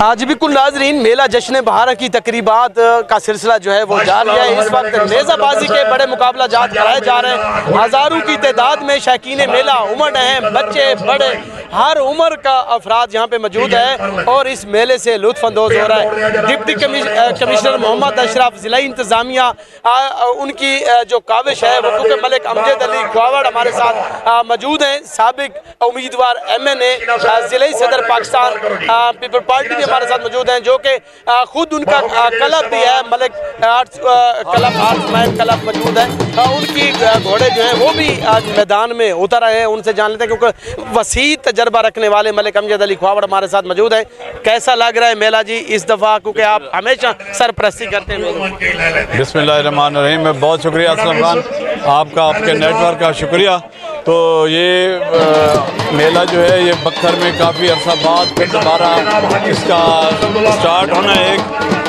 آج بھی کل ناظرین میلہ جشن بہارہ کی تقریبات کا سلسلہ جو ہے وہ جاری ہے۔ اس وقت نیزہ بازی کے بڑے مقابلہ جات کرائے جا رہے ہیں۔ ہزاروں کی تعداد میں شائقین میلہ امڑ رہے ہیں، بچے بڑے ہر عمر کا افراد یہاں پہ موجود ہے اور اس میلے سے لطف اندوز ہو رہا ہے۔ ڈپٹی کمشنر محمد اشرف، ضلعی انتظامیہ، ان کی جو کاوش ہے وہ کیونکہ ملک امجد علی کھواوڑ ہمارے ساتھ موجود ہیں، سابق امیدوار MNA، ضلعی صدر پاکستان پیپل پارٹی بھی ہمارے ساتھ موجود ہیں، جو کہ خود ان کا کلب بھی ہے، ملک کلب آرٹس مائن کلب موجود ہے۔ ان کی گھوڑے جو ہیں وہ بھی آج میدان میں اتر رہے ہیں، ان سے جان لیتے ہیں کیونکہ وسیع تجربہ رکھنے والے ملک امجد علی کھواوڑ ہمارے ساتھ موجود ہیں۔ کیسا لگ رہا ہے میلہ جی اس دفعہ، کیونکہ آپ ہمیشہ سرپرستی کرتے ہیں؟ بسم اللہ الرحمن الرحیم۔ میں بہت شکریہ اسلم خان آپ کا، آپ کے نیٹ ورک کا شکریہ۔ تو یہ میلہ جو ہے یہ بکھر میں کافی عرصہ بعد پھر دوبارہ اس کا سٹارٹ ہونا ہے، ایک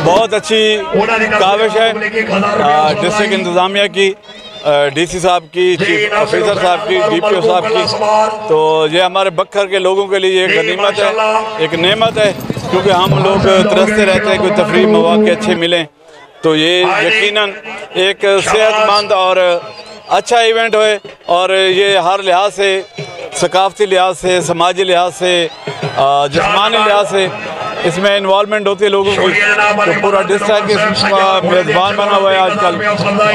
بہت اچھی کاوش ہے ڈسٹرکٹ انتظامیہ کی، DC صاحب کی، چیف آفیسر صاحب کی، DPO صاحب کی۔ تو یہ ہمارے بکھر کے لوگوں کے لیے ایک غنیمت ہے، ایک نعمت ہے، کیونکہ ہم لوگ ترستے رہتے ہیں کہ تفریح مواقع اچھے ملیں۔ تو یہ یقیناً ایک صحت مند اور اچھا ایونٹ ہوئے، اور یہ ہر لحاظ سے، ثقافتی لحاظ سے، سماجی لحاظ سے، جسمانی لحاظ سے اس میں انوالومنٹ ہوتی ہے لوگوں کی۔ تو پورا ڈسٹرکٹ اس کا میزبان بنا ہوا ہے آج کل،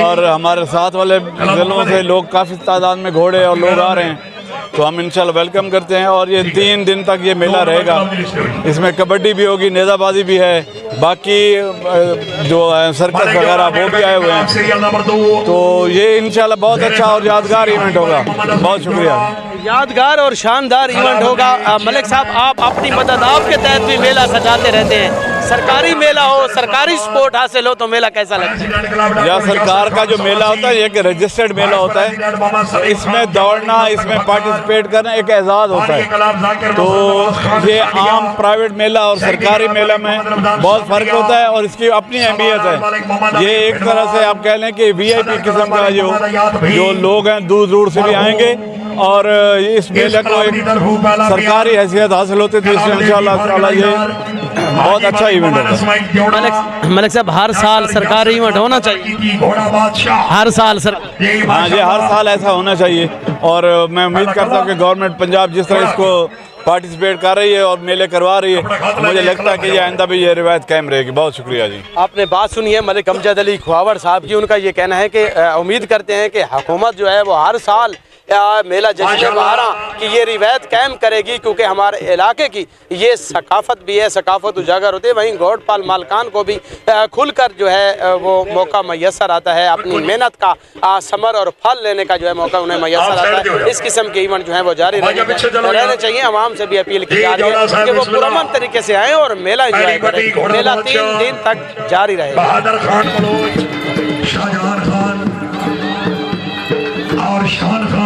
اور ہمارے ساتھ والے ضلعوں سے لوگ کافی تعداد میں گھوڑے اور لوگ آ رہے ہیں، تو ہم انشاءاللہ ویلکم کرتے ہیں۔ اور یہ 3 دن تک یہ میلہ رہے گا، اس میں کبڈی بھی ہوگی، نیزہ بازی بھی ہے، باقی جو سرکس وغیرہ وہ بھی آئے ہوئے ہیں۔ تو یہ انشاءاللہ بہت اچھا اور یادگار ایونٹ ہوگا۔ بہت شکریہ۔ یادگار اور شاندار ایونٹ ہوگا۔ ملک صاحب، آپ اپنی مدد آپ کے تحت بھی میلہ سجاتے رہتے ہیں، سرکاری میلہ ہو، سرکاری سپورٹ حاصل ہو تو میلہ کیسا لگتا ہے؟ یا سرکار کا جو میلہ ہوتا ہے یہ ایک رجسٹرڈ میلہ ہوتا ہے، اس میں دوڑنا، اس میں پارٹیسپیٹ کرنا ایک اعزاز ہوتا ہے۔ تو یہ عام پرائیویٹ میلہ اور سرکاری میلہ میں بہت فرق ہوتا ہے، اور اس کی اپنی اہمیت ہے۔ یہ ایک طرح سے آپ کہہ لیں کہ VIP قسم کا جو لوگ ہیں دور دور سے بھی آئیں گے، اور اس میلے کو ایک سرکاری حیثیت حاصل ہوتی تھی، اس میں انشاءاللہ تعالی یہ بہت اچھا ایونٹ ہوگا۔ ملک صاحب، ہر سال سرکاری ایونٹ ہونا چاہیے، ہر سال ہاں جی، ہر سال ایسا ہونا چاہیے، اور میں امید کرتا ہوں کہ گورنمنٹ پنجاب جس طرح اس کو پارٹیسپیٹ کر رہی ہے اور میلے کروا رہی ہے، مجھے لگتا ہے کہ یہ آئندہ بھی یہ روایت قائم رہے گی۔ بہت شکریہ جی۔ آپ نے بات سنی ہے ملک امجد علی کھواوڑ صاحب کی، ان کا یہ کہنا ہے کہ امید کرتے ہیں کہ حکومت جو ہے وہ ہر سال میلہ جشن بہارہ کی یہ روایت قائم کرے گی، کیونکہ ہمارے علاقے کی یہ ثقافت بھی ہے، ثقافت اجاگر ہوتی ہے۔ وہیں گھوڑ پال مالکان کو بھی کھل کر جو ہے وہ موقع میسر آتا ہے، اپنی محنت کا ثمر اور پھل لینے کا جو ہے موقع انہیں میسر آتا ہے۔ اس قسم کے ایونٹ جو ہیں وہ جاری رہنے چاہیے۔ عوام سے بھی اپیل کی جا رہی ہے کہ وہ پرامن طریقے سے آئیں اور میلہ انجوائے کریں۔ میلہ 3 دن تک جاری رہے گا۔ بہادر خان بلوچ، شاہجہان خان اور شان خان